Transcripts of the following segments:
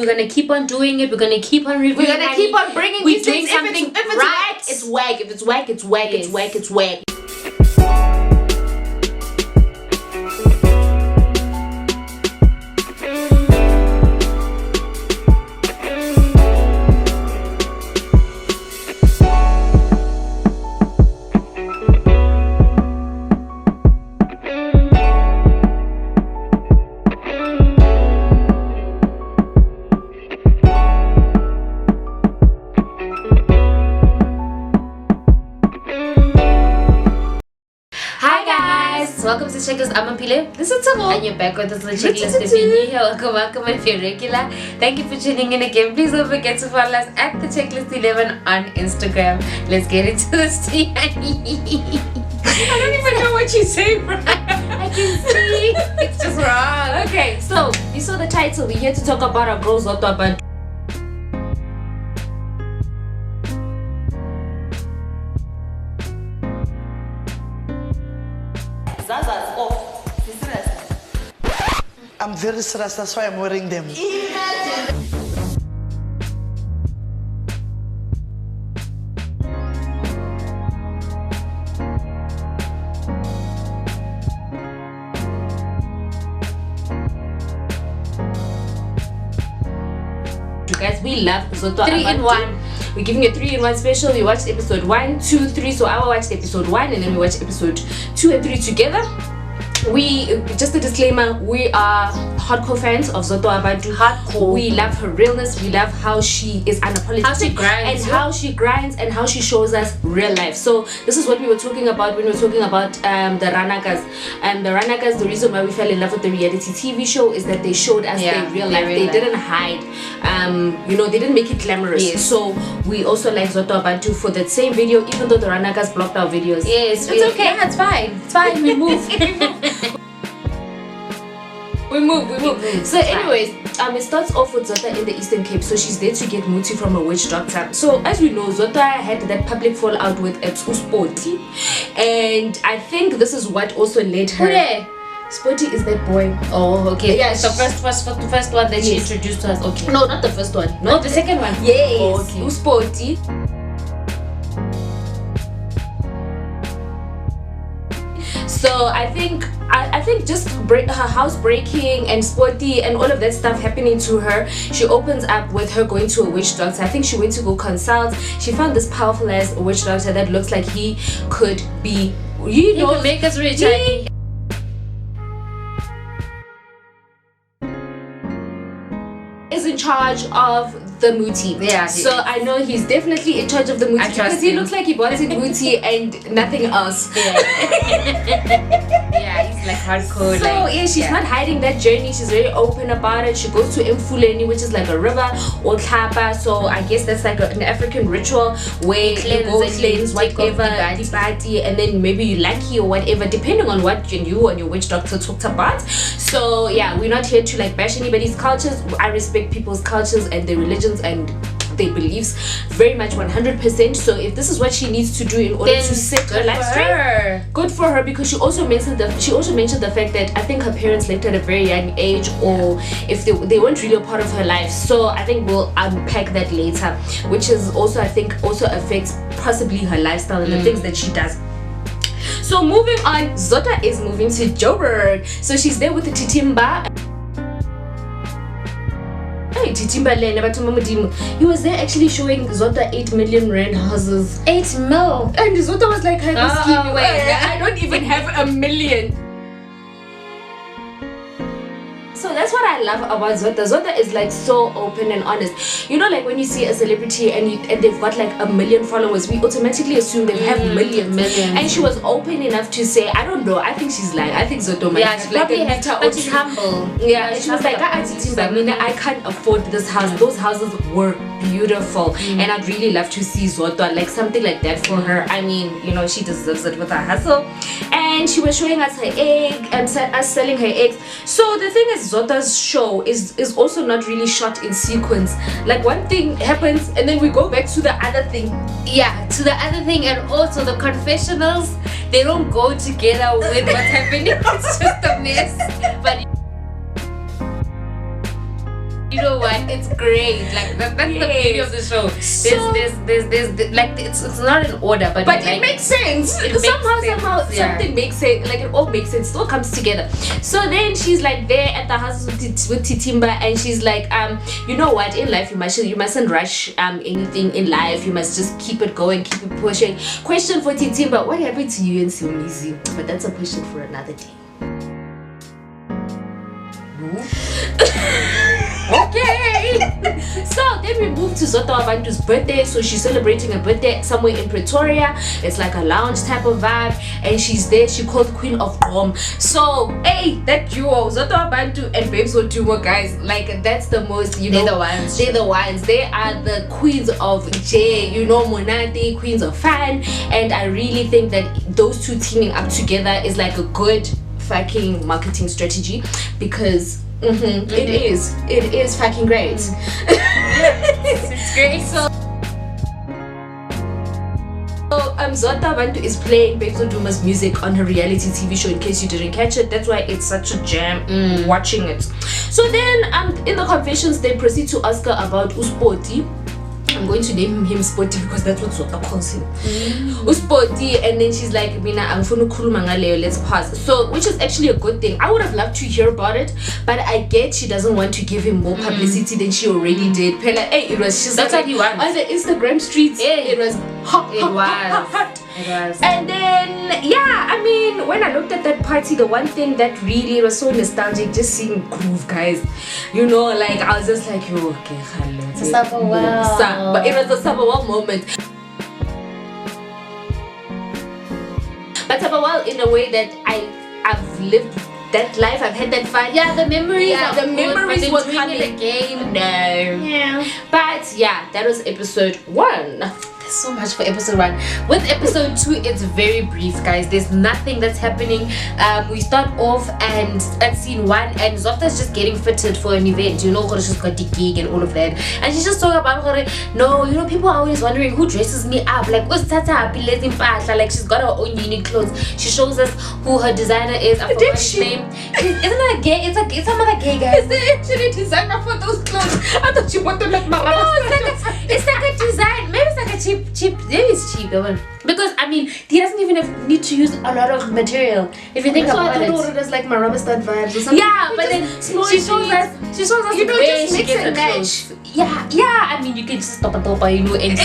We're gonna keep on doing it. We're gonna keep on reviewing. We're gonna keep on bringing. We're doing something if it's right. whack, it's whack. If it's whack, it's whack. Yes. It's whack. It's whack. Welcome to Checklist. I'm Ampile. This is Tabo. And you're back with us on Checklist. If you're new here, welcome if you're regular. Thank you for tuning in again. Please don't forget to follow us at the Checklist 11 on Instagram. Let's get into this tea. I don't even know what you say, bro. I can see. It's just wrong. Okay, so you saw the title. We're here to talk about our girl Zodwa Wabantu. I'm very stressed, that's why I'm wearing them. You guys, we love Zodwa 3-in-1. We're giving a 3-in-1 special. We watched episode 1, 2, 3. So I watched episode 1 and then we watched episode 2 and 3 together. We, just a disclaimer, we are hardcore fans of Zodwa Wabantu. Hardcore. We love her realness. We love how she is unapologetic. How she grinds. And how she grinds and how she shows us real life. So this is what we were talking about when we were talking about the Ranakas. And the Ranakas, the reason why we fell in love with the reality TV show is that they showed us their real life. They didn't hide. You know, they didn't make it glamorous. Yes. So we also like Zodwa Wabantu for that same video, even though the Ranakas blocked our videos. Yes, it's okay. Yeah, it's fine. It's fine. We move. We move. So anyways, it starts off with Zodwa in the Eastern Cape. So she's there to get Muti from a witch doctor. So as we know, Zodwa had that public fallout with Sporty, and I think this is what also led her. Who Sporty is that boy. Oh, okay. Yeah, the first one that she introduced to us. Okay. No, not the first one. No, the second one. Yes. Oh, okay. Sporty. So I think just her house breaking and Sporty and all of that stuff happening to her, she opens up with her going to a witch doctor. I think she went to go consult. She found this powerful ass witch doctor that looks like he could be, he could make us rich. Is in charge of the Muti. Yeah. So I know he's definitely in charge of the Muti because he looks like he bought it Muti and nothing else. Yeah, he's like hardcore. So yeah, she's not hiding that journey. She's very open about it. She goes to Mfuleni, which is like a river, or Tlapa. So I guess that's like an African ritual where you go cleanse whatever, dipati, and then maybe you lucky or whatever, depending on what you and your witch doctor talked about. So yeah, we're not here to like bash anybody's cultures. I respect people's cultures and their religions and their beliefs very much 100%. So if this is what she needs to do in order to set her life straight, good for her, because she also mentioned the fact that I think her parents left at a very young age, or if they weren't really a part of her life. So I think we'll unpack that later, which is also, I think, also affects possibly her lifestyle and the things that she does. So moving on, Zodwa is moving to Joburg. So she's there with the Titimba. He was there actually showing Zodwa 8 million rand houses. 8 mil. And Zodwa was like, I don't even have a million. So that's what I love about Zodwa. Zodwa is like so open and honest. You know, like when you see a celebrity and they've got like 1 million followers, we automatically assume they have millions. And she was open enough to say, I don't know, I think she's lying. I think Zodwa might have like a meter or but two. she's humble. Yeah, she was like, I can't afford this house. Those houses were beautiful, and I'd really love to see Zodwa like something like that for her. I mean, you know, she deserves it with her hustle. And she was showing us her egg and us selling her eggs. So the thing is, Zodwa's show is also not really shot in sequence. Like one thing happens and then we go back to the other thing. Yeah, to the other thing. And also the confessionals, they don't go together with what's happening. It's just a mess. But You know what? It's great. Like that's the beauty of the show. There's like it's not in order, but it like, makes sense. Somehow something makes sense. Like it all makes sense. It all comes together. So then she's like there at the house with Titimba, and she's like, you know what? In life, you mustn't rush anything in life. You must just keep it going, keep it pushing. Question for Titimba: what happened to you and Siomizi? But that's a question for another day. Okay. So then we move to Zodwa Wabantu's birthday. So she's celebrating a birthday somewhere in Pretoria. It's like a lounge type of vibe, and she's there. She called Queen of Gqom. So hey, that duo Zodwa Wabantu and Babes Wodumo, guys, like that's the most, you know, they're the ones. They are the queens of J, you know, Monate, queens of fan. And I really think that those two teaming up together is like a good fucking marketing strategy, because it is fucking great. It's great. So Zodwa Wabantu is playing Babes Wodumo's music on her reality TV show, in case you didn't catch it. That's why it's such a jam watching it. So then in the confessions they proceed to ask her about Uspoti. I'm going to name him Spotty because that's what Zodwa calls him. Uspoti. And then she's like, Mina, I'm let's pause. So, which is actually a good thing. I would have loved to hear about it, but I get she doesn't want to give him more publicity than she already did. Pella, hey, it was just that's what he wants. On the Instagram streets, it was hot. It was. And then yeah, I mean, when I looked at that party, the one thing that really was so nostalgic, just seeing groove, guys. You know, like I was just like, yo, okay, hello. It's a Sabawal. But it was a Sabawal moment. But Sabawal in a way that I've lived that life, I've had that fun. Yeah, the memories. Yeah, the memories were coming again. No. Yeah. But yeah, that was episode 1. So much for episode 1. With episode 2, it's very brief, guys. There's nothing that's happening. We start off and at scene 1, and Zodwa's just getting fitted for an event, you know, she's got the gig and all of that, and she's just talking about her, no, you know, people are always wondering who dresses me up, like what's Tata Pilezi Mpahla, like she's got her own unique clothes. She shows us who her designer is. I forgot his name. Isn't that gay? It's some other gay guy. Is there actually a designer for those clothes? I thought you wanted like my it's like a design. Maybe it's like a cheap. Maybe it's cheap, because I mean he doesn't even need to use a lot of material if you think about it. I thought it was like my rubber stud vibes or something. Yeah, but then she shows us you know, where just she mix gets and her match. clothes. Yeah. I mean you can just stop a you know, and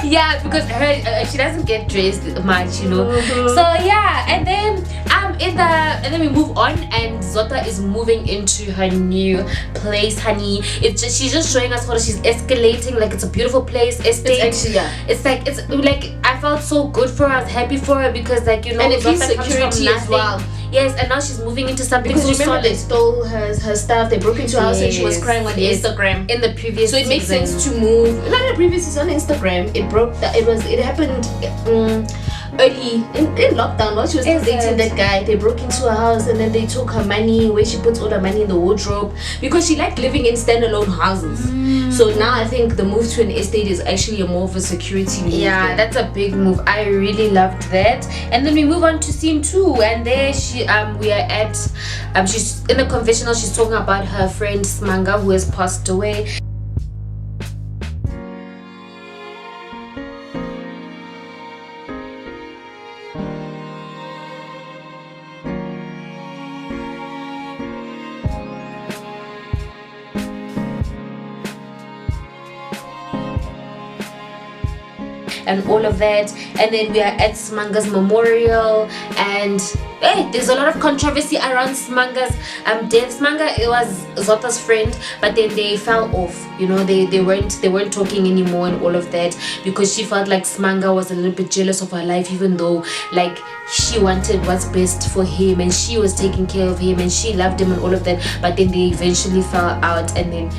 yeah, because her she doesn't get dressed much, you know. So yeah, and then we move on, and Zodwa is moving into her new place, honey. It's just she's just showing us how she's escalating, like it's a beautiful place, estate. It's actually, it's like I felt so good for her, I was happy for her, because like, you know, and it gives Zodwa comes from security as nothing. well. Yes, and now she's moving into something Because so remember solid. they stole her stuff, they broke into her house and she was crying on Instagram. In the previous So it makes season. sense to move. Not in the previous season, on Instagram. It happened early in lockdown while she was still dating that guy. They broke into her house and then they took her money, where she puts all the money in the wardrobe, because she liked living in standalone houses. So now I think the move to an estate is actually more of a security move. Yeah, that's a big move. I really loved that. And then we move on to scene 2, and there we are at she's in the confessional. She's talking about her friend Smanga, who has passed away. And all of that, and then we are at Smanga's memorial, and there's a lot of controversy around Smanga's death. Smanga, it was Zodwa's friend, but then they fell off, you know, they weren't talking anymore and all of that, because she felt like Smanga was a little bit jealous of her life, even though like she wanted what's best for him and she was taking care of him and she loved him and all of that. But then they eventually fell out, and then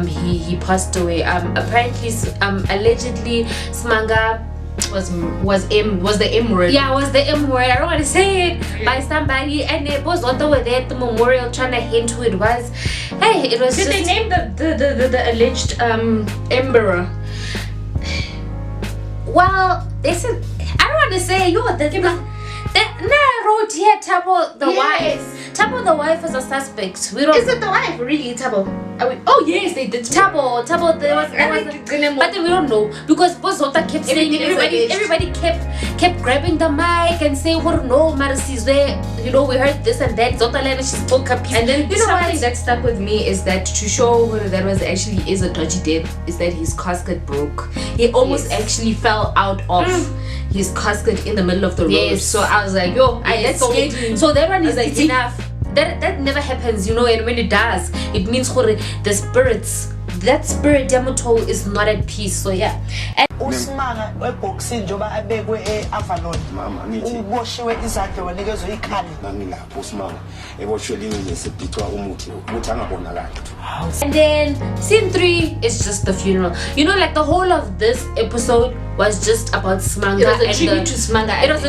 he passed away. Apparently allegedly Smanga was the M word. Yeah, was the M word. I don't want to say it by somebody, and they both were there at the memorial trying to hint who it was. Hey, it was. Did just... they name the alleged emperor? Well, they said, I don't want to say you the wrote here Tabo the wife. Tabo, the wife, is a suspect. We don't. Is it the wife? Really, Tabo? Oh yes, they did. Tabo, there was but then we don't know because Zota kept saying everybody kept grabbing the mic and saying, "Oh no, Marisi's there." You know, we heard this and that. Zota Lena, she spoke a piece. And then you know something that stuck with me is that to show whether that was actually is a dodgy death is that his casket broke. He almost actually fell out of his casket in the middle of the road. Yes. So I was like, yo, that's scary. So that one is like deep. enough. That never happens, you know, and when it does, it means the spirits, that spirit Yamuto is not at peace. So yeah. And usimanga weboxing njoba abekwe eAvalon mama ngithi uboshiwe izakhe wanikezwe ikhali ngangilapho usimanga eboshweliwe ngesibhithwa umuthi ukuthi angabonakala. And then scene 3 is just the funeral. You know, like the whole of this episode was just about Smanga. It was a tribute to Smanga. It was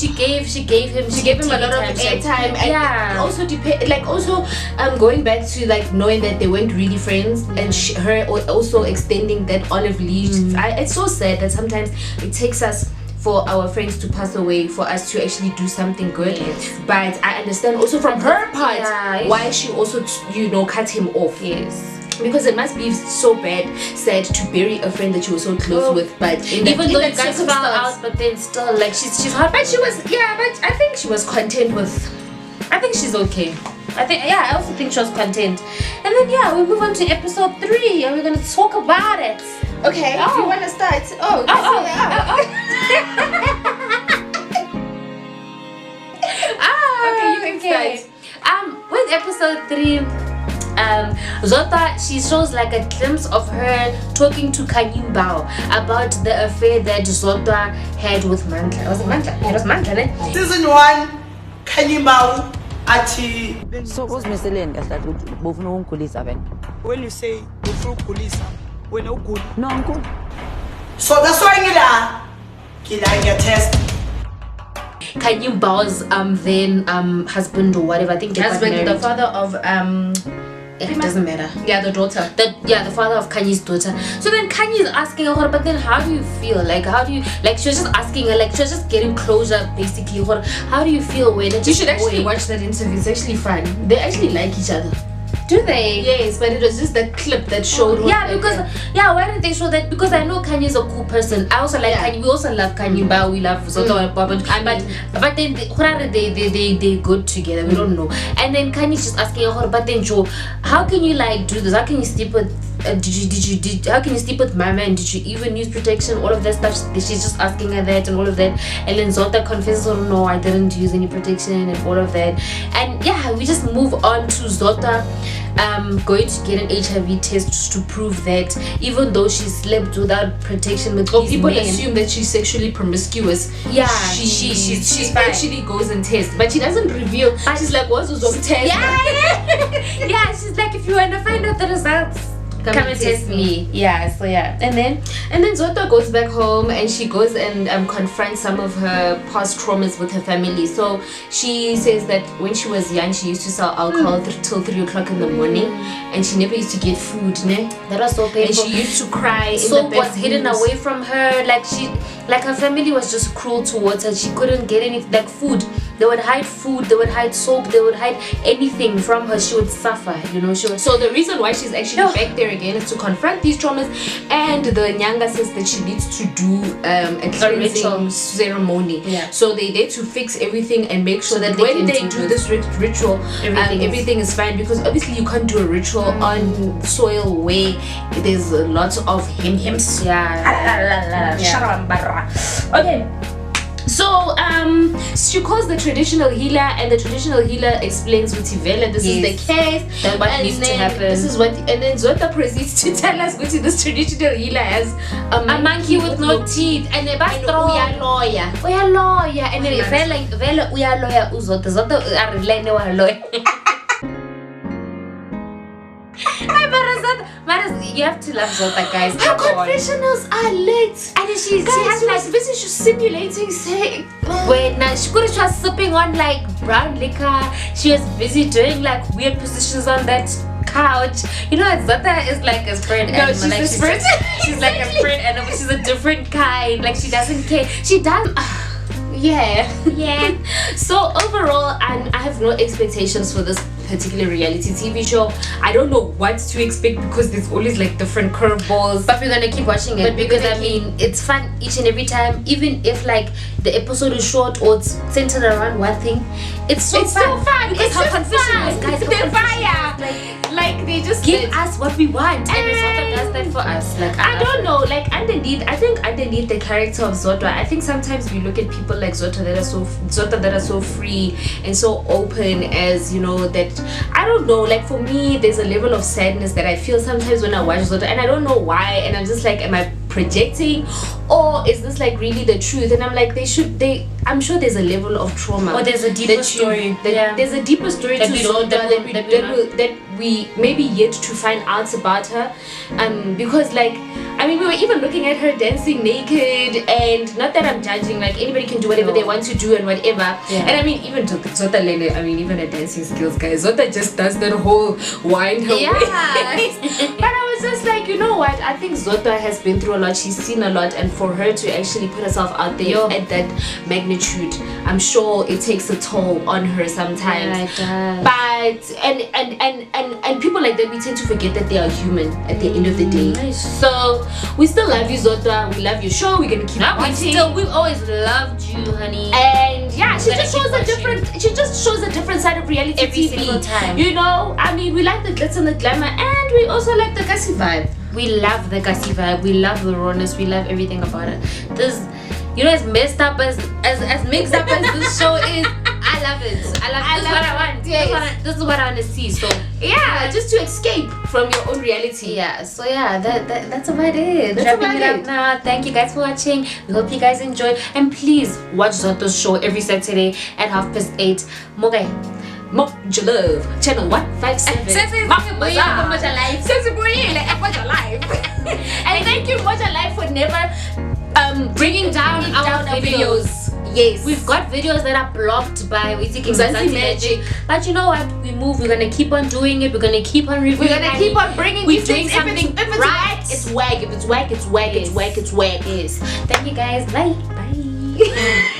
she gave him a lot of airtime. And yeah. Also going back to like knowing that they weren't really friends and her also extending that olive leaf. It's so sad that sometimes it takes us for our friends to pass away for us to actually do something good. But I understand also from her part why she also cut him off. Yes. Because it must be so sad to bury a friend that you were so close with. But even though you guys fell out, but then still like she's hard. But she was but I think she was content with. I think she's okay. I also think she was content. And then we move on to episode 3 and we're gonna talk about it. Okay, if you wanna start. Okay, you can start. With episode 3, Zota, she shows like a glimpse of her talking to Kanyimbao about the affair that Zota had with Mandla. Was it Mandla? It was Mandla, eh? Season 1 Kanyimbao ati. So what's Mr. that both no kulisa ben? When you say ufuna ukulisa wena ugula. No uncle. So that's why ngila test. Kanyimbao's then husband or whatever, I think they got married. The father of it doesn't matter. Yeah, the daughter. The father of Kanye's daughter. So then Kanye is asking her, but then how do you feel? Like, how do you, like, she was just asking her, like, she was just getting closure, basically. How do you feel when you should actually watch that interview. It's actually fun. They actually like each other. Do they? Yes, but it was just that clip that showed. Why didn't they show that? Because I know Kanye's a cool person. I also like Kanye. We also love Kanye, but we love Zodwa Wabantu. But then they good together. We don't know. And then Kanye's just asking her, but then Joe, how can you like do this? How can you sleep with? How can you sleep with Mama? And did you even use protection? All of that stuff. She's just asking her that and all of that. And then Zota confesses, oh no, I didn't use any protection and all of that. And we just move on to Zota going to get an HIV test just to prove that even though she slept without protection with these people men, assume that she's sexually promiscuous. She actually goes and tests, but she doesn't reveal. She's like, what's those test? She's like, if you want to find out the results, come and test me. And then Zota goes back home and she goes and confronts some of her past traumas with her family. So she says that when she was young, she used to sell alcohol till 3 o'clock in the morning, and she never used to get food. That was so painful. And she used to cry. Soap was hidden away from her. Like her family was just cruel towards her. She couldn't get anything, like food. They would hide food, they would hide soap, they would hide anything from her. She would suffer, So the reason why she's actually back there again is to confront these traumas, and the Nyanga says that she needs to do a cleansing ceremony. So they need to fix everything and make sure that when they do this ritual, everything is fine, because obviously you can't do a ritual on soil where there's lots of hims. Okay. So she calls the traditional healer, and the traditional healer explains to Tivela this is the case, that what needs to happen. This is what, and then Zota proceeds to tell us what this traditional healer has a monkey with no teeth, and a bastro. We are lawyer, and then we are lawyer. Zota are lawyer. You have to love Zota, guys. Her confessionals are lit, and she has busy simulating sex. When she was sipping on like brown liquor, she was busy doing like weird positions on that couch. Zota is like a spirit animal. She's like, she's like a spirit animal. She's a different kind. Like she doesn't care. She does. yeah. Yeah. So overall, I have no expectations for this particular reality TV show. I don't know what to expect because there's always like different curveballs. But we're gonna keep watching it because I mean it's fun each and every time. Even if like the episode is short or it's centered around one thing, it's so fun. Because It's how just confusing fun. was, guys. They're fire. Like they just Give us what we want, and Zodwa does that for us. Like I don't know, like underneath the character of Zodwa, I think sometimes we look at people like Zodwa that are so free and so open, as you know, that I don't know, like for me there's a level of sadness that I feel sometimes when I watch Zodwa, and I don't know why, and I'm just like, am I projecting, or is this like really the truth? And I'm like, I'm sure there's a level of trauma, or there's a deeper story. There's a deeper story That to we don't- Zodwa that we maybe yet to find out about her, because like I mean, we were even looking at her dancing naked, and not that I'm judging, like anybody can do whatever they want to do and whatever. Yeah. And I mean, even Zodwa Lene, I mean, even her dancing skills, guys, Zodwa just does that whole wind her Yeah. waist. But I was just like, you know what? I think Zodwa has been through a lot. She's seen a lot, and for her to actually put herself out there at that magnitude, I'm sure it takes a toll on her sometimes. Yeah, it does. But and people like that, we tend to forget that they are human at the end of the day. So we still love you, Zodwa. We love your show. We're gonna keep watching. We've always loved you, honey. And yeah, she We're just gonna shows keep a different side of reality Every TV. single time. You know, I mean, we like the glitz and the glamour, and we also like the gassy vibe. We love the gassy vibe. We love the rawness. We love everything about it. This, you know, as messed up as mixed up as this show is, I love it. This is what I want. Yes. This is what I want to see. So Yeah, just to escape from your own reality. yeah, so yeah, that's about it. That's Wrapping about it up it. now. Thank you guys for watching. We hope you guys enjoyed, and please watch Zodwa's show every Saturday at 8:30. Mogai. Moja Love, channel 157. Moja Life. Moja Life. And thank you, Moja Life, for never bringing down our videos. Yes, We've got videos that are blocked by Witiki Mzansi Mzansi Magic. Magic. But you know what? We move. We're gonna keep on doing it. We're gonna keep on reviewing. we're gonna keep on bringing We're these doing things. If something it's right. whack, it's whack. If it's whack, it's whack. It's whack. It's whack. Yes. Thank you guys. Bye. Bye.